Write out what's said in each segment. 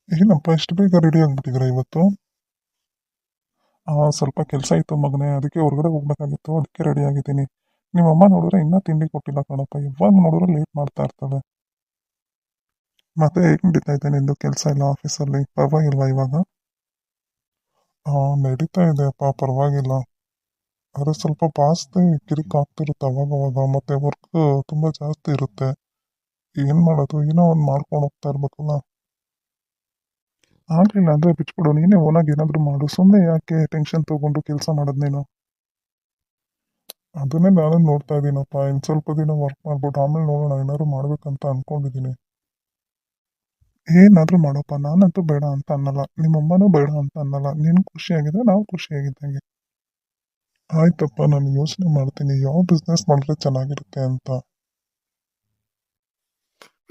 ಏನಪ್ಪ ಇಷ್ಟು ಬೇಗ ರೆಡಿ ಆಗ್ಬಿಟ್ಟಿದ್ದೀರಾ ಇವತ್ತು? ಸ್ವಲ್ಪ ಕೆಲಸ ಇತ್ತು ಮಗನೇ, ಅದಕ್ಕೆ ಹೊರಗಡೆ ಹೋಗ್ಬೇಕಾಗಿತ್ತು, ಅದಕ್ಕೆ ರೆಡಿ ಆಗಿದ್ದೀನಿ. ನಿಮ್ಮಮ್ಮ ನೋಡಿದ್ರೆ ಇನ್ನೂ ತಿಂಡಿ ಕೊಟ್ಟಿಲ್ಲ ಕಣಪ್ಪ, ಇವಾಗ ನೋಡಿದ್ರೆ ಲೇಟ್ ಮಾಡ್ತಾ ಇರ್ತಾಳೆ. ಮತ್ತೆ ಹೇಗೆ ನಡೀತಾ ಇದೆ ನಿಂದು ಕೆಲಸ ಎಲ್ಲ ಆಫೀಸಲ್ಲಿ, ಪರವಾಗಿಲ್ವಾ ಇವಾಗ? ನಡೀತಾ ಇದೆ ಅಪ್ಪ, ಪರವಾಗಿಲ್ಲ. ಆದರೆ ಸ್ವಲ್ಪ ಜಾಸ್ತಿ ಕಿರಿಕ್ ಆಗ್ತಿರುತ್ತೆ ಅವಾಗ ಅವಾಗ, ಮತ್ತೆ ವರ್ಕ್ ತುಂಬ ಜಾಸ್ತಿ ಇರುತ್ತೆ. ಏನು ಮಾಡೋದು, ಏನೋ ಒಂದು ಮಾಡ್ಕೊಂಡು ಹೋಗ್ತಾ ಇರ್ಬೇಕಲ್ಲ. ಆಗಲಿಲ್ಲ ಅಂದರೆ ಬಿಟ್ಬಿಡು, ನೀನೇ ಓನಾಗಿ ಏನಾದರೂ ಮಾಡು, ಸುಮ್ಮನೆ ಯಾಕೆ ಟೆನ್ಷನ್ ತೊಗೊಂಡು ಕೆಲಸ ಮಾಡೋದು ನೀನು? ಅದನ್ನೇ ನಾನು ನೋಡ್ತಾ ಇದ್ದೀನಪ್ಪ, ಇನ್ನು ಸ್ವಲ್ಪ ದಿನ ವರ್ಕ್ ಮಾಡ್ಬಿಟ್ಟು ಆಮೇಲೆ ನೋಡೋಣ, ಏನಾದ್ರು ಮಾಡ್ಬೇಕಂತ ಅನ್ಕೊಂಡಿದ್ದೀನಿ. ಏನಾದರೂ ಮಾಡಪ್ಪ, ನಾನಂತೂ ಬೇಡ ಅಂತ ಅನ್ನಲ್ಲ, ನಿಮ್ಮಮ್ಮನೂ ಬೇಡ ಅಂತ ಅನ್ನಲ್ಲ. ನೀನು ಖುಷಿಯಾಗಿದ್ರೆ ನಾವು ಖುಷಿಯಾಗಿದ್ದಂಗೆ. ಆಯ್ತಪ್ಪ, ನಾನು ಯೋಚನೆ ಮಾಡ್ತೀನಿ ಯಾವ ಬಿಸ್ನೆಸ್ ಮಾಡಿದ್ರೆ ಚೆನ್ನಾಗಿರುತ್ತೆ ಅಂತ.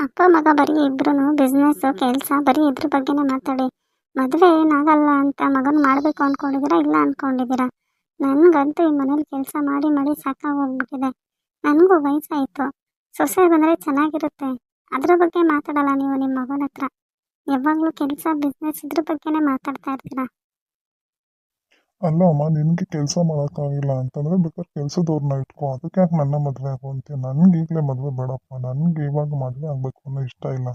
ಅಪ್ಪ ಮಗ ಬರೀ ಇಬ್ರು ಬಿಸ್ನೆಸ್ ಕೆಲಸ ಬರೀ ಇದ್ರ ಬಗ್ಗೆನೇ ಮಾತಾಡಿ ಮದುವೆ ಏನಾಗಲ್ಲ ಅಂತ ಮಗನ ಮಾಡಬೇಕು ಅಂದ್ಕೊಂಡಿದ್ದೀರಾ ಇಲ್ಲ ಅಂದ್ಕೊಂಡಿದ್ದೀರಾ? ನನಗಂತೂ ಈ ಮನೇಲಿ ಕೆಲಸ ಮಾಡಿ ಮಾಡಿ ಸಾಕಾಗೋಗ್ಬಿಟ್ಟಿದೆ. ನನಗೂ ವಯಸ್ಸಾಯಿತು, ಸೊಸೆ ಬಂದರೆ ಚೆನ್ನಾಗಿರುತ್ತೆ. ಅದ್ರ ಬಗ್ಗೆ ಮಾತಾಡಲ್ಲ ನೀವು ನಿಮ್ಮ ಮಗನ ಹತ್ರ. ಯಾವಾಗಲೂ ಕೆಲಸ ಬಿಸ್ನೆಸ್ ಇದ್ರ ಬಗ್ಗೆನೇ ಮಾತಾಡ್ತಾ ಇರ್ತೀರಾ. ಅಲ್ಲ ಅಮ್ಮ, ನಿನಗೆ ಕೆಲಸ ಮಾಡೋಕ್ಕಾಗಿಲ್ಲ ಅಂತಂದ್ರೆ ಬೇಕಾದ್ರೆ ಕೆಲಸದವ್ರನ್ನ ಇಟ್ಕೋ, ಅದಕ್ಕೆ ಯಾಕೆ ನನ್ನ ಮದುವೆ ಆಗು ಅಂತೀಯ? ನನ್ಗೆ ಈಗಲೇ ಮದುವೆ ಬೇಡಪ್ಪ, ನನಗೆ ಇವಾಗ ಮದುವೆ ಆಗಬೇಕು ಅನ್ನೋ ಇಷ್ಟ ಇಲ್ಲ.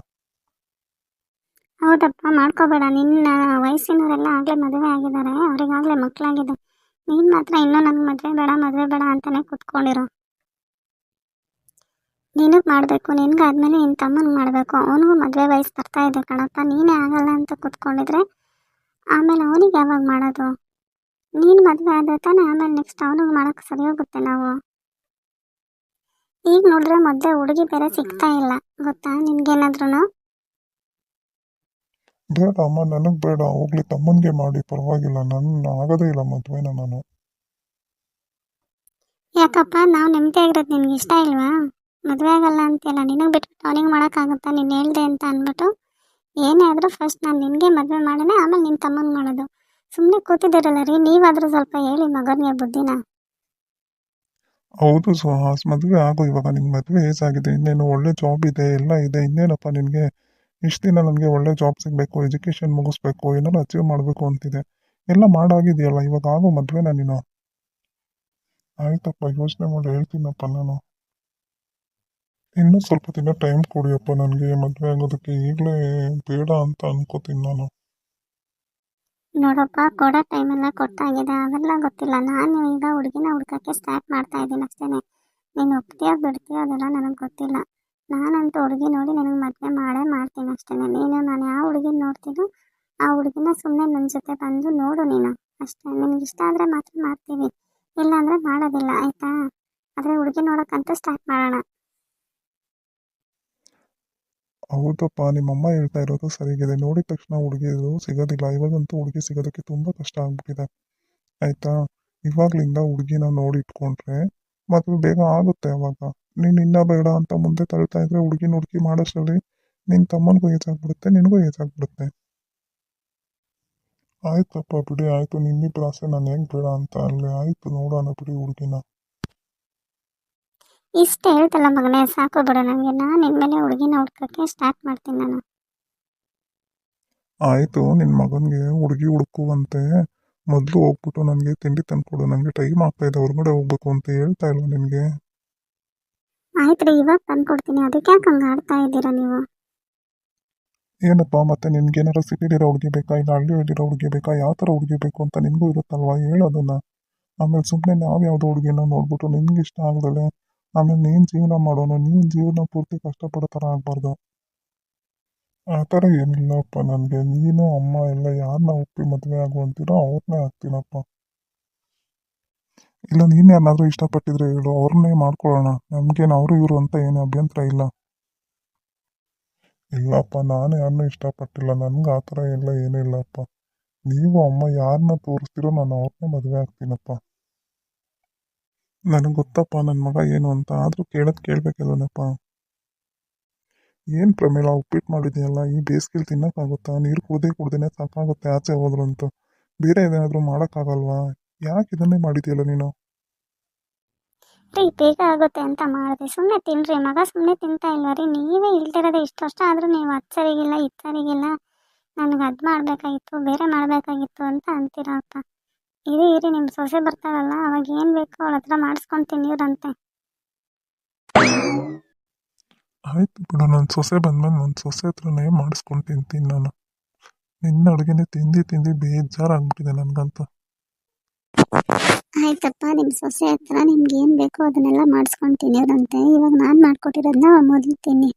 ಹೌದಪ್ಪ, ಮಾಡ್ಕೋಬೇಡ. ನಿನ್ನ ವಯಸ್ಸಿನವರೆಲ್ಲ ಆಗಲೇ ಮದುವೆ ಆಗಿದ್ದಾರೆ, ಅವರಿಗಾಗಲೇ ಮಕ್ಕಳಾಗಿದೆ. ನೀನು ಮಾತ್ರ ಇನ್ನೂ ನನಗೆ ಮದುವೆ ಬೇಡ ಅಂತಾನೆ ಕೂತ್ಕೊಂಡಿರೋ. ನಿನಗೆ ಮಾಡಬೇಕು, ನಿನಗಾದ್ಮೇಲೆ ನಿನ್ನ ತಮ್ಮನಿಗೆ ಮಾಡಬೇಕು. ಅವನಿಗೂ ಮದುವೆ ವಯಸ್ಸು ಬರ್ತಾ ಇದೆ ಕಣಪ್ಪ. ನೀನೇ ಆಗಲ್ಲ ಅಂತ ಕೂತ್ಕೊಂಡಿದ್ರೆ ಆಮೇಲೆ ಅವನಿಗೆ ಯಾವಾಗ ಮಾಡೋದು? ನೀನು ಮದುವೆ ಆದರೆ ತಾನೇ ಆಮೇಲೆ ನೆಕ್ಸ್ಟ್ ಅವನಿಗೆ ಮಾಡೋಕ್ಕೆ ಸರಿ ಹೋಗುತ್ತೆ. ನಾವು ಈಗ ನೋಡಿದ್ರೆ ಮದುವೆ ಹುಡುಗಿ ಬೇರೆ ಸಿಗ್ತಾ ಇಲ್ಲ, ಗೊತ್ತಾ ನಿನ್ಗೇನಾದ್ರೂ? ಬೇಡ ಅಮ್ಮ, ನನಗೆ ಬೇಡ, ಹೋಗ್ಲಿ ತಮ್ಮನಿಗೆ ಮಾಡಿ, ಪರವಾಗಿಲ್ಲ, ನನ್ನ ಆಗೋದೇ ಇಲ್ಲ ಮದುವೆನ ನಾನು. ಯಾಕಪ್ಪ, ನಾವು ನೆಮ್ಮದಿಯಾಗಿರೋದು ನಿನ್ಗೆ ಇಷ್ಟ ಇಲ್ವಾ? ಮದುವೆ ಆಗಲ್ಲ ಅಂತೆಲ್ಲ ನಿನಗೆ ಬಿಟ್ಬಿಟ್ಟು ಅವನಿಗೆ ಮಾಡೋಕ್ಕಾಗುತ್ತಾ? ನೀನು ಹೇಳ್ದೆ ಅಂತ ಅಂದ್ಬಿಟ್ಟು ಏನೇ ಆದರೂ ಫಸ್ಟ್ ನಾನು ನಿನಗೆ ಮದುವೆ ಮಾಡೋಣ, ಆಮೇಲೆ ನಿನ್ನ ತಮ್ಮನಿಗೆ ಮಾಡೋದು. ಸುಮ್ಮನೆ ಕೂತಿದ್ದೀರಲ್ಲ ರೀ, ನೀವಾದರೂ ಸ್ವಲ್ಪ ಹೇಳಿ ಮಗನಿಗೆ ಬುದ್ಧಿನ. ಹೌದು ಸುಹಾಸ್, ಮದುವೆ ಆಗು ಇವಾಗ, ನಿಂಗೆ ಮದುವೆ ಏಜ್ ಆಗಿದೆ, ಇನ್ನೇನು ಒಳ್ಳೆ ಜಾಬ್ ಇದೆ, ಎಲ್ಲ ಇದೆ, ಇನ್ನೇನಪ್ಪ ನಿನಗೆ? ಇಷ್ಟು ದಿನ ನನಗೆ ಒಳ್ಳೆ ಜಾಬ್ ಸಿಗಬೇಕು, ಎಜುಕೇಷನ್ ಮುಗಿಸ್ಬೇಕು, ಏನಾದ್ರು ಅಚೀವ್ ಮಾಡಬೇಕು ಅಂತಿದೆ, ಎಲ್ಲ ಮಾಡಾಗಿದೆಯಲ್ಲ, ಇವಾಗ ಆಗೋ ಮದುವೆನ ನೀನು? ಆಯ್ತಪ್ಪ, ಯೋಚನೆ ಮಾಡಿ ಹೇಳ್ತೀನಪ್ಪ ನಾನು. ಇನ್ನೂ ಸ್ವಲ್ಪ ದಿನ ಟೈಮ್ ಕೊಡಿಯಪ್ಪ, ನನಗೆ ಮದುವೆ ಆಗೋದಕ್ಕೆ ಈಗಲೇ ಬೇಡ ಅಂತ ಅನ್ಕೋತೀನಿ ನಾನು. ನೋಡಪ್ಪ, ಕೊಡೋ ಟೈಮೆಲ್ಲ ಕೊಟ್ಟಾಗಿದೆ, ಅವೆಲ್ಲ ಗೊತ್ತಿಲ್ಲ. ನಾನು ಈಗ ಹುಡುಗಿನ ಹುಡ್ಕೋಕ್ಕೆ ಸ್ಟಾರ್ಟ್ ಮಾಡ್ತಾ ಇದ್ದೀನಿ ಅಷ್ಟೇ. ನೀನು ಒಪ್ತೀಯೋ ಬಿಡ್ತೀಯೋ ಅದೆಲ್ಲ ನನಗೆ ಗೊತ್ತಿಲ್ಲ. ನಾನಂತೂ ಹುಡುಗಿ ನೋಡಿ ನನಗೆ ಮದುವೆ ಮಾಡೇ ಮಾಡ್ತೀನಿ ಅಷ್ಟೇ. ನೀನು ನಾನು ಯಾವ ಹುಡುಗಿನ ನೋಡ್ತೀನೋ ಆ ಹುಡುಗಿನ ಸುಮ್ಮನೆ ನನ್ನ ಜೊತೆ ಬಂದು ನೋಡು ನೀನು ಅಷ್ಟೇ. ನಿನಗೆ ಇಷ್ಟ ಆದರೆ ಮಾತ್ರ ಮಾಡ್ತೀವಿ, ಇಲ್ಲಾಂದರೆ ಮಾಡೋದಿಲ್ಲ, ಆಯಿತಾ? ಆದರೆ ಹುಡುಗಿ ನೋಡೋಕ್ಕಂತೂ ಸ್ಟಾರ್ಟ್ ಮಾಡೋಣ. ಹೌದಪ್ಪ, ನಿಮ್ಮಮ್ಮ ಹೇಳ್ತಾ ಇರೋದು ಸರಿಗಿದೆ, ನೋಡಿದ ತಕ್ಷಣ ಹುಡುಗಿದು ಸಿಗೋದಿಲ್ಲ, ಇವಾಗಂತೂ ಹುಡುಗಿ ಸಿಗೋದಕ್ಕೆ ತುಂಬ ಕಷ್ಟ ಆಗ್ಬಿಟ್ಟಿದೆ, ಆಯಿತಾ? ಇವಾಗಲಿಂದ ಹುಡುಗಿನ ನೋಡಿ ಇಟ್ಕೊಂಡ್ರೆ ಮದುವೆ ಬೇಗ ಆಗುತ್ತೆ. ಅವಾಗ ನೀನು ಇನ್ನೂ ಬೇಡ ಅಂತ ಮುಂದೆ ತಳ್ತಾ ಇದ್ರೆ ಹುಡುಗಿ ಮಾಡೋಷ್ಟರಲ್ಲಿ ನಿನ್ನ ತಮ್ಮನಿಗೂ ಏಜ್ ಆಗ್ಬಿಡುತ್ತೆ, ನಿನಗೂ ಏಜ್ ಆಗ್ಬಿಡುತ್ತೆ. ಆಯ್ತಪ್ಪ ಬಿಡಿ, ಆಯಿತು, ನಿನ್ನಿಬ್ಬರ ಆಸೆ ನಾನು ಹೆಂಗೆ ಬೇಡ ಅಂತ ಅಲ್ಲೇ, ಆಯಿತು, ನೋಡೋಣ ಬಿಡಿ ಹುಡುಗಿನ. ಇಷ್ಟು ಹೇಳ್ತಲ್ಲ ಮಗನೇ, ಸಾಕು ಬಿಡು ನನಗೆ. ನಾನು ಇನ್ಮೇಲೆ ಹುಡುಗಿನ ಹುಡ್ಕೋಕ್ಕೆ ಸ್ಟಾರ್ಟ್ ಮಾಡ್ತೀನಿ ನಾನು. ಆಯಿತು, ನಿನ್ನ ಮಗನಿಗೆ ಹುಡುಗಿ ಹುಡುಕುವಂತೆ ಮೊದಲು ಹೋಗ್ಬಿಟ್ಟು ನನಗೆ ತಿಂಡಿ ತಂದ್ಕೊಡು, ನನಗೆ ಟೈಮ್ ಆಗ್ತಾ ಇದೆ, ಹೊರಗಡೆ ಹೋಗ್ಬೇಕು ಅಂತ ಹೇಳ್ತಾ ಇಲ್ವ ನಿನಗೆ? ಆಯ್ತು ರೀ, ಇವಾಗ ತಂದ್ಕೊಡ್ತೀನಿ, ಅದಕ್ಕೆ ಯಾಕೆ ಹಂಗೆ ಆಡ್ತಾ ಇದ್ದೀರಾ ನೀವು? ಏನಪ್ಪ, ಮತ್ತೆ ನಿನ್ಗೇನಾರ ಸಿಟಿಲಿರೋ ಹುಡುಗಿ ಬೇಕಾ, ಇಲ್ಲ ಹಳ್ಳಿಯಲ್ಲಿರೋ ಹುಡುಗಿ ಬೇಕಾ, ಯಾವ ಥರ ಹುಡುಗಿ ಬೇಕು ಅಂತ ನಿನಗೂ ಇರುತ್ತಲ್ವಾ, ಹೇಳೋದನ್ನ. ಆಮೇಲೆ ಸುಮ್ಮನೆ ನಾವು ಯಾವುದೋ ಹುಡುಗಿನ ನೋಡ್ಬಿಟ್ಟು ನಿನ್ಗೆ ಇಷ್ಟ ಆಗದಲೆ ಆಮೇಲೆ ನೀನು ಜೀವನ ಮಾಡೋನು, ನೀನು ಜೀವನ ಪೂರ್ತಿ ಕಷ್ಟಪಡೋ ಥರ ಆಗಬಾರ್ದು. ಆ ಥರ ಏನಿಲ್ಲಪ್ಪ ನನಗೆ, ನೀನು ಅಮ್ಮ ಎಲ್ಲ ಯಾರನ್ನ ಒಪ್ಪಿ ಮದುವೆ ಆಗುವಂತೀರೋ ಅವ್ರನ್ನೇ ಆಗ್ತೀನಪ್ಪ. ಇಲ್ಲ ನೀನು ಯಾರನ್ನಾದ್ರೂ ಇಷ್ಟಪಟ್ಟಿದ್ರೆ ಹೇಳು, ಅವ್ರನ್ನೇ ಮಾಡ್ಕೊಳ್ಳೋಣ, ನಮಗೇನು ಅವರು ಇವರು ಅಂತ ಏನು ಅಭ್ಯಂತರ ಇಲ್ಲ. ಇಲ್ಲಪ್ಪ, ನಾನು ಯಾರನ್ನೂ ಇಷ್ಟಪಟ್ಟಿಲ್ಲ, ನನಗೆ ಆ ಥರ ಎಲ್ಲ ಏನೂ ಇಲ್ಲಪ್ಪ. ನೀವು ಅಮ್ಮ ಯಾರನ್ನ ತೋರಿಸ್ತೀರೋ ನಾನು ಅವ್ರನ್ನೇ ಮದುವೆ ಆಗ್ತೀನಪ್ಪ. ನನಗೆ ಗೊತ್ತಪ್ಪ ನನ್ನ ಮಗ ಏನು ಅಂತ, ಆದರೂ ಕೇಳೋದು ಕೇಳಬೇಕಲ್ವನಪ್ಪ. ಏನು ಪ್ರಮೇಳ, ಉಪ್ಪಿಟ್ಟು ಮಾಡಿದೆಯಲ್ಲ, ಈ ಬೇಸಿಗೆಲಿ ತಿನ್ನೋಕ್ಕಾಗುತ್ತಾ? ನೀರು ಕುಡ್ದೇ ಸಾಕಾಗುತ್ತೆ ಆಚೆ ಹೋದ್ರು ಅಂತೂ. ಬೇರೆ ಏನಾದರೂ ಮಾಡೋಕ್ಕಾಗಲ್ವಾ? ಯಾಕೆ ಇದನ್ನೇ ಮಾಡಿದೆಯಲ್ಲ ನೀನು? ರೀ, ಬೇಗ ಆಗುತ್ತೆ ಅಂತ ಮಾಡಿದೆ, ಸುಮ್ಮನೆ ತಿನ್ನಿರಿ. ಮಗ ಸುಮ್ಮನೆ ತಿಂತಾ ಇಲ್ವ ರೀ? ನೀವೇ ಇಲ್ದಿರೋದು ಇಷ್ಟು ವರ್ಷ ಆದರೂ ನೀವು ಅದು ಸರಿಗಿಲ್ಲ ಇದು ಸರಿಗಿಲ್ಲ ನನಗೆ ಅದು ಮಾಡಬೇಕಾಗಿತ್ತು ಬೇರೆ ಮಾಡಬೇಕಾಗಿತ್ತು ಅಂತ ಅಂತೀರಾ ಅಪ್ಪ. ಇರಿ ಇರಿ, ನಿಮ್ಮ ಸೊಸೆ ಬರ್ತಾಳಲ್ಲ, ಅವಾಗ ಏನು ಬೇಕೋ ಅವಳ ಹತ್ರ ಮಾಡಿಸ್ಕೊಂಡು ತಿನ್ನೀರಂತೆ. ಆಯ್ತು ಬಿಡು, ನನ್ನ ಸೊಸೆ ಬಂದ್ಮೇಲೆ ನನ್ನ ಸೊಸೆ ಹತ್ರನೇ ಮಾಡಿಸ್ಕೊಂಡು ತಿಂತೀನಿ ನಾನು. ನಿನ್ನ ಅಡುಗೆನೇ ತಿಂದು ತಿಂದು ಬೇಜಾರಾಗ್ಬಿಟ್ಟಿದೆ ನನಗಂತೂ. ಆಯ್ತಪ್ಪ, ನಿಮ್ಮ ಸೊಸೆ ಹತ್ರ ನಿಮ್ಗೆ ಏನು ಬೇಕೋ ಅದನ್ನೆಲ್ಲ ಮಾಡಿಸ್ಕೊಂಡು ತಿನ್ನೋದಂತೆ. ಇವಾಗ ನಾನು ಮಾಡ್ಕೊಟ್ಟಿರೋದನ್ನ ಮೊದಲು ತಿನ್ನಿ.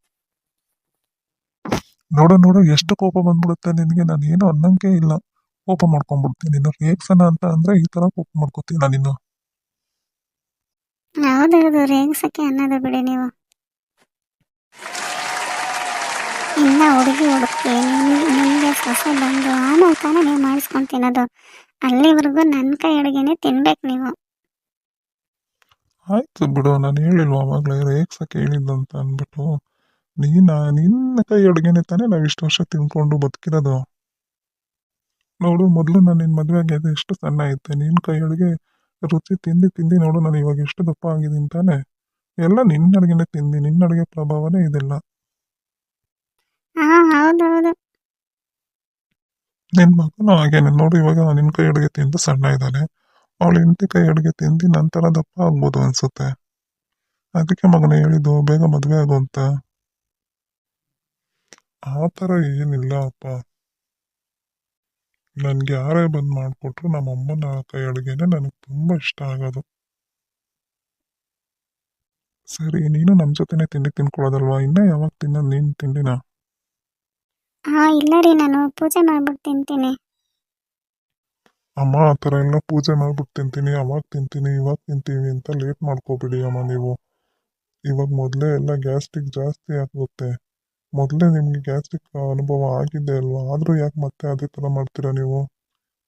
ನೋಡು ನೋಡು, ಎಷ್ಟು ಕೋಪ ಬಂದ್ಬಿಡುತ್ತೆ ನಿನಗೆ. ನಾನು ಏನು ಅನ್ನಂಗೆ ಇಲ್ಲ, ಕೋಪ ಮಾಡ್ಕೊಂಡ್ಬಿಡ್ತೀನಿ. ನೀನು ರೇಗ್ಸನ ಅಂತ ಅಂದರೆ ಈ ಥರ ಕೋಪ ಮಾಡ್ಕೋತೀನಿ ನಾನು. ಹೌದೌದು, ರೇಗಿಸಕ್ಕೆ ಅನ್ನೋದು ಬಿಡಿ ನೀವು. ಇನ್ನ ಹುಡುಗಿ ಹುಡುಕಿ ನಿಮಗೆ ಸೊಸೆ ಬಂದು ಆಮೇಲೆ ತಾನೇ ನೀವು ಮಾಡಿಸ್ಕೊಂಡು ತಿನ್ನೋದು. ಅಲ್ಲಿವರೆಗೂ ನನ್ನ ಕೈ ಅಡುಗೆನೇ ತಿನ್ಬೇಕು ನೀವು. ಆಯ್ತು ಬಿಡು, ನಾನು ಹೇಳಿಲ್ವ ಆವಾಗಲೇ ರೇಗ್ಸಕ್ಕೆ ಹೇಳಿದ್ದಂತ ಅಂದ್ಬಿಟ್ಟು. ನಿನ್ನ ಕೈ ಅಡುಗೆನೇ ತಾನೇ ನಾವು ಇಷ್ಟು ವರ್ಷ ತಿನ್ಕೊಂಡು ಬದುಕಿರೋದು. ನೋಡು, ಮೊದಲು ನಾನು ನಿನ್ನ ಮದುವೆ ಆಗಿದೆ ಎಷ್ಟು ಸಣ್ಣ ಇದ್ದೆ. ನಿನ್ನ ಕೈ ಅಡುಗೆ ರುಚಿ ತಿಂದು ತಿಂದು ನೋಡು ನಾನು ಇವಾಗ ಎಷ್ಟು ದಪ್ಪ ಆಗಿದ್ದೀನಿ ತಾನೆ. ಎಲ್ಲ ನಿನ್ನ ಅಡುಗೆನೇ ತಿಂದು, ನಿನ್ನ ಅಡುಗೆ ಪ್ರಭಾವನೇ ಇದೆಲ್ಲ. ಹಾಂ ಹೌದೌದು. ನಿನ್ನ ಮಗನೂ ಹಾಗೇನೆ ನೋಡು, ಇವಾಗ ನಿನ್ನ ಕೈ ಅಡುಗೆ ತಿಂದು ಸಣ್ಣ ಇದ್ದಾನೆ. ಅವಳು ಹೆಂಡತಿ ಕೈ ಅಡುಗೆ ತಿಂದು ನಂತರ ದಪ್ಪ ಆಗ್ಬೋದು ಅನ್ಸುತ್ತೆ. ಅದಕ್ಕೆ ಮಗನ ಹೇಳಿದ್ದು ಬೇಗ ಮದುವೆ ಆಗು ಅಂತ. ಆ ಥರ ಏನಿಲ್ಲ ಅಪ್ಪ. ನನಗೆ ಯಾರೇ ಬಂದು ಮಾಡಿಕೊಟ್ರು ನಮ್ಮ ಅಮ್ಮನ ಕೈ ಅಡುಗೆನೇ ನನಗೆ ತುಂಬ ಇಷ್ಟ ಆಗೋದು. ಸರಿ, ನೀನು ನಮ್ಮ ಜೊತೆನೇ ತಿಂಡಿ ತಿನ್ಕೊಳ್ಳೋದಲ್ವಾ? ಇನ್ನೂ ಯಾವಾಗ ತಿನ್ನೋದು ನೀನು ತಿಂಡಿನ? ಹಾಂ ಇಲ್ಲ ರೀ, ನಾನು ಪೂಜೆ ಮಾಡ್ಬಿಟ್ಟು ತಿಂತೀನಿ. ಅಮ್ಮ, ಆ ಥರ ಎಲ್ಲ ಪೂಜೆ ಮಾಡ್ಬಿಟ್ಟು ತಿಂತೀನಿ, ಅವಾಗ ತಿಂತೀನಿ, ಇವಾಗ ತಿಂತೀವಿ ಅಂತ ಲೇಟ್ ಮಾಡ್ಕೋಬಿಡಿ ಅಮ್ಮ ನೀವು. ಇವಾಗ ಮೊದಲೇ ಎಲ್ಲ ಗ್ಯಾಸ್ಟ್ರಿಕ್ ಜಾಸ್ತಿ ಆಗುತ್ತೆ. ಮೊದಲೇ ನಿಮಗೆ ಗ್ಯಾಸ್ಟ್ರಿಕ್ ಅನುಭವ ಆಗಿದೆ ಅಲ್ವಾ? ಆದರೂ ಯಾಕೆ ಮತ್ತೆ ಅದೇ ಥರ ಮಾಡ್ತೀರಾ ನೀವು?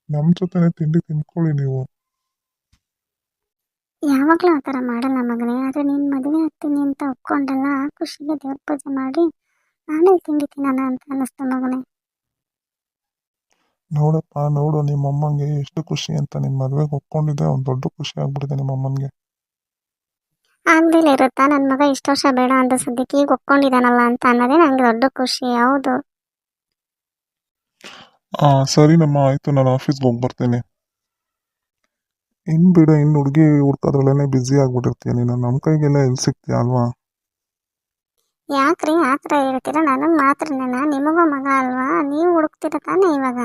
ನಮ್ಮ ಜೊತೆನೇ ತಿಂಡಿ ತಿನ್ಕೊಳ್ಳಿ ನೀವು. ಯಾವಾಗಲೂ ಆ ಥರ ಮಾಡಲ್ಲ ಮಗನೇ, ಆದರೆ ನೀನು ಮದುವೆ ಆಗ್ತೀನಿ ಅಂತ ಒಪ್ಕೊಂಡಲ್ಲ, ಆ ಖುಷಿಗೆ ದೇವ್ರ ಪೂಜೆ ಮಾಡಿ ಆಮೇಲೆ ತಿಂಡಿ ತಿನ್ನೋಣ ಅಂತ ಅನ್ನಿಸ್ತು ಮಗನೇ. ನೋಡಪ್ಪ ನೋಡು, ನಿಮ್ಮಮ್ಮಂಗೆ ಎಷ್ಟು ಖುಷಿ ಅಂತ. ನಿನ್ನ ಮದುವೆಗೆ ಒಪ್ಕೊಂಡಿದ್ದೆ ಒಂದು ದೊಡ್ಡ ಖುಷಿ ಆಗ್ಬಿಟ್ಟಿದೆ ನಿಮ್ಮಮ್ಮನಿಗೆ. ಆಗ್ದೇಲೆ ಇರುತ್ತಾ? ನನ್ನ ಮಗ ಇಷ್ಟು ವರ್ಷ ಬೇಡ ಅಂತ ಸದ್ಯಕ್ಕೆ ಈಗ ಒಪ್ಕೊಂಡಿದ್ದಾನಲ್ಲ ಅಂತ ಅನ್ನೋದೇ ನನಗೆ ದೊಡ್ಡ ಖುಷಿ. ಹೌದು. ಸರಿನಮ್ಮ, ಆಯಿತು, ನಾನು ಆಫೀಸ್ಗೆ ಹೋಗಿ ಬರ್ತೀನಿ. ಇನ್ನು ಬಿಡು, ಇನ್ನು ಹುಡುಗಿ ಹುಡ್ಕೋದ್ರಲ್ಲೇ ಬ್ಯುಸಿ ಆಗ್ಬಿಟ್ಟಿರ್ತೀಯ ನೀನು. ನಮ್ಮ ಕೈಗೆಲ್ಲ ಎಲ್ಲಿ ಸಿಗ್ತೀಯ ಅಲ್ವಾ? ಯಾಕ್ರಿ ಆ ಥರ ಹೇಳ್ತೀರಾ? ನನಗೆ ಮಾತ್ರನೇನಾ? ನಿಮಗೂ ಮಗ ಅಲ್ವಾ? ನೀವು ಹುಡುಕ್ತೀರ ತಾನೇ ಇವಾಗ.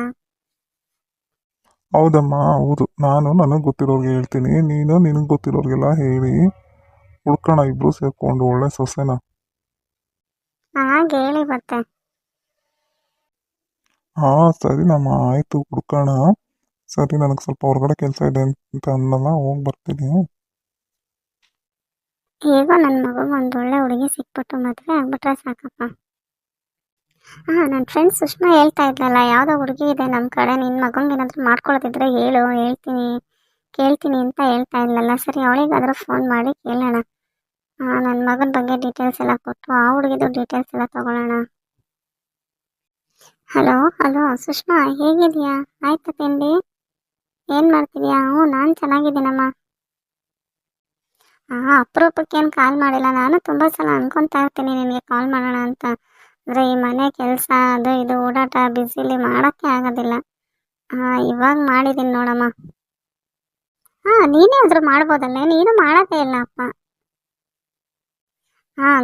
ಹೌದಮ್ಮ, ಹೌದು. ನಾನು ನನಗೆ ಗೊತ್ತಿರೋರಿಗೆ ಹೇಳ್ತೀನಿ, ನೀನು ನಿನಗೆ ಗೊತ್ತಿರೋರಿಗೆಲ್ಲ ಹೇಳಿ ಹುಡ್ಕೋಣ ಇಬ್ರು ಸೇರ್ಕೊಂಡು ಒಳ್ಳೆ ಸೊಸೆನ. ಹಾಗೆ ಹೇಳಿ ಮತ್ತೆ. ಸರಿನಮ್ಮ, ಆಯಿತು, ಹುಡ್ಕೋಣ. ಸರಿ, ನನಗೆ ಸ್ವಲ್ಪ ಹೊರಗಡೆ ಕೆಲಸ ಇದೆ ಅಂತ ಅನ್ನಲ್ಲ, ಹೋಗಿ ಬರ್ತೀನಿ. ಹೇಗೋ ನನ್ನ ಮಗುಗೆ ಒಂದು ಒಳ್ಳೆ ಹುಡುಗಿ ಸಿಕ್ಬಿಟ್ಟು ಮದುವೆ ಆಗ್ಬಿಟ್ರೆ ಸಾಕಪ್ಪ. ನನ್ನ ಫ್ರೆಂಡ್ ಸುಷ್ಮಾ ಹೇಳ್ತಾ ಇದ್ಲಲ್ಲ, ಯಾವುದೋ ಹುಡುಗಿ ಇದೆ ನಮ್ಮ ಕಡೆ, ನಿನ್ನ ಮಗಂಗೆ ಏನಾದರೂ ಮಾಡ್ಕೊಳ್ತಿದ್ರೆ ಹೇಳು, ಹೇಳ್ತೀನಿ ಕೇಳ್ತೀನಿ ಅಂತ ಹೇಳ್ತಾ ಇದ್ಲಲ್ಲ. ಸರಿ, ಅವಳಿಗಾದರೂ ಫೋನ್ ಮಾಡಿ ಕೇಳೋಣ. ನನ್ನ ಮಗನ ಬಗ್ಗೆ ಡೀಟೇಲ್ಸ್ ಎಲ್ಲ ಕೊಟ್ಟು ಆ ಹುಡುಗಿದು ಡೀಟೇಲ್ಸ್ ಎಲ್ಲ ತೊಗೊಳ್ಳೋಣ. ಹಲೋ ಹಲೋ ಸುಷ್ಮಾ, ಹೇಗಿದೆಯಾ? ಆಯ್ತಾ ತಿಂಡಿ? ಏನು ಮಾಡ್ತಿದ್ಯಾ? ನಾನು ಚೆನ್ನಾಗಿದ್ದೀನಮ್ಮ. ಅಪರೂಪಕ್ಕೇನು ಕಾಲ್ ಮಾಡಿಲ್ಲ. ನಾನು ತುಂಬ ಸಲ ಅನ್ಕೊತಾ ಇರ್ತೀನಿ ನಿನಗೆ ಕಾಲ್ ಮಾಡೋಣ ಅಂತ. ಅಂದರೆ ಈ ಮನೆ ಕೆಲಸ ಅದು ಇದು ಓಡಾಟ ಬ್ಯುಸಿಲಿ ಮಾಡೋಕ್ಕೆ ಆಗೋದಿಲ್ಲ. ಇವಾಗ ಮಾಡಿದ್ದೀನಿ ನೋಡಮ್ಮ. ನೀನೇ ಆದರೂ ಮಾಡ್ಬೋದಲ್ಲೇ, ನೀನು ಮಾಡೋದೇ ಇಲ್ಲ ಅಪ್ಪ.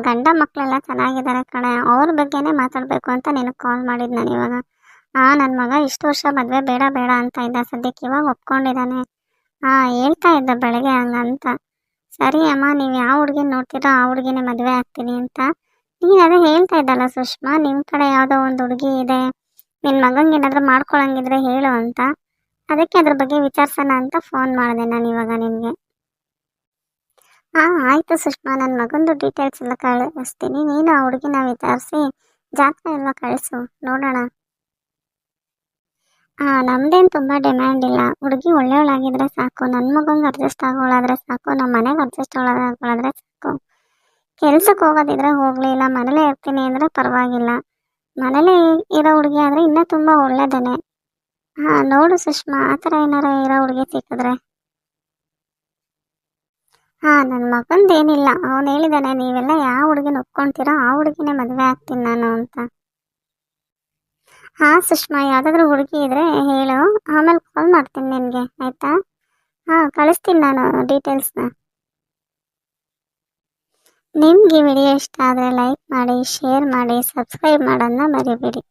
ಗಂಡ ಮಕ್ಕಳೆಲ್ಲ ಚೆನ್ನಾಗಿದ್ದಾರೆ ಕಣೆ, ಅವ್ರ ಬಗ್ಗೆನೇ ಮಾತಾಡಬೇಕು ಅಂತ ನಿನಗೆ ಕಾಲ್ ಮಾಡಿದ್ದು ನಾನು ಇವಾಗ. ನನ್ನ ಮಗ ಇಷ್ಟು ವರ್ಷ ಮದುವೆ ಬೇಡ ಬೇಡ ಅಂತ ಇದ್ದ, ಸದ್ಯಕ್ಕೆ ಇವಾಗ ಒಪ್ಕೊಂಡಿದ್ದಾನೆ. ಹೇಳ್ತಾ ಇದ್ದ ಬೆಳಗ್ಗೆ ಹಂಗಂತ. ಸರಿ ಅಮ್ಮ, ನೀವು ಯಾವ ಹುಡುಗಿನ ನೋಡ್ತೀರೋ ಆ ಹುಡುಗಿನೇ ಮದುವೆ ಆಗ್ತೀನಿ ಅಂತ. ನೀನು ಅದೇ ಹೇಳ್ತಾ ಇದ್ದಲ್ಲ ಸುಷ್ಮಾ, ನಿಮ್ಮ ಕಡೆ ಯಾವುದೋ ಒಂದು ಹುಡುಗಿ ಇದೆ, ನಿನ್ನ ಮಗಂಗೆ ಏನಾದರೂ ಮಾಡ್ಕೊಳಂಗಿದ್ರೆ ಹೇಳು ಅಂತ. ಅದಕ್ಕೆ ಅದ್ರ ಬಗ್ಗೆ ವಿಚಾರಿಸೋಣ ಅಂತ ಫೋನ್ ಮಾಡಿದೆ ನಾನು ಇವಾಗ ನಿನಗೆ. ಆಯಿತು ಸುಷ್ಮಾ, ನನ್ನ ಮಗಂದು ಡೀಟೇಲ್ಸ್ ಎಲ್ಲ ಕಳಿಸ್ತೀನಿ. ನೀನು ಆ ಹುಡುಗಿನ ವಿಚಾರಿಸಿ ಜಾತಕ ಎಲ್ಲ ಕಳಿಸು, ನೋಡೋಣ. ನಮ್ದೇನು ತುಂಬ ಡಿಮ್ಯಾಂಡ್ ಇಲ್ಲ, ಹುಡುಗಿ ಒಳ್ಳೆಯವಳಾಗಿದ್ರೆ ಸಾಕು. ನನ್ನ ಮಗಂಗೆ ಅಡ್ಜಸ್ಟ್ ಆಗೋಳಾದರೆ ಸಾಕು, ನಮ್ಮ ಮನೆಗೆ ಅಡ್ಜಸ್ಟ್ ಆಗೋಳಾದರೆ ಸಾಕು. ಕೆಲ್ಸಕ್ಕೆ ಹೋಗೋದಿದ್ರೆ ಹೋಗಲಿ, ಇಲ್ಲ ಮನೇಲೇ ಇರ್ತೀನಿ ಅಂದರೆ ಪರವಾಗಿಲ್ಲ. ಮನೇಲೇ ಇರೋ ಹುಡುಗಿ ಆದರೆ ಇನ್ನೂ ತುಂಬ ಒಳ್ಳೆಯದೇ. ನೋಡು ಸುಷ್ಮಾ, ಆ ಥರ ಏನಾರ ಇರೋ ಹುಡುಗಿ ಸಿಕ್ಕಿದ್ರೆ. ನನ್ನ ಮಗಂದೇನಿಲ್ಲ, ಅವನು ಹೇಳಿದ್ದಾನೆ ನೀವೆಲ್ಲ ಯಾವ ಹುಡುಗಿನ ಒಪ್ಕೊಳ್ತೀರೋ ಆ ಹುಡುಗಿನೇ ಮದುವೆ ಆಗ್ತೀನಿ ನಾನು ಅಂತ. ಹಾಂ ಸುಷ್ಮಾ, ಯಾವುದಾದ್ರೂ ಹುಡುಗಿ ಇದ್ದರೆ ಹೇಳು, ಆಮೇಲೆ ಕಾಲ್ ಮಾಡ್ತೀನಿ ನಿನಗೆ, ಆಯಿತಾ? ಹಾಂ, ಕಳಿಸ್ತೀನಿ ನಾನು ಡೀಟೇಲ್ಸ್ನ. ನಿಮ್ಗೆ ಈ ವಿಡಿಯೋ ಇಷ್ಟ ಆದರೆ ಲೈಕ್ ಮಾಡಿ, ಶೇರ್ ಮಾಡಿ, ಸಬ್ಸ್ಕ್ರೈಬ್ ಮಾಡೋದನ್ನ ಮರಿಬೇಡಿ.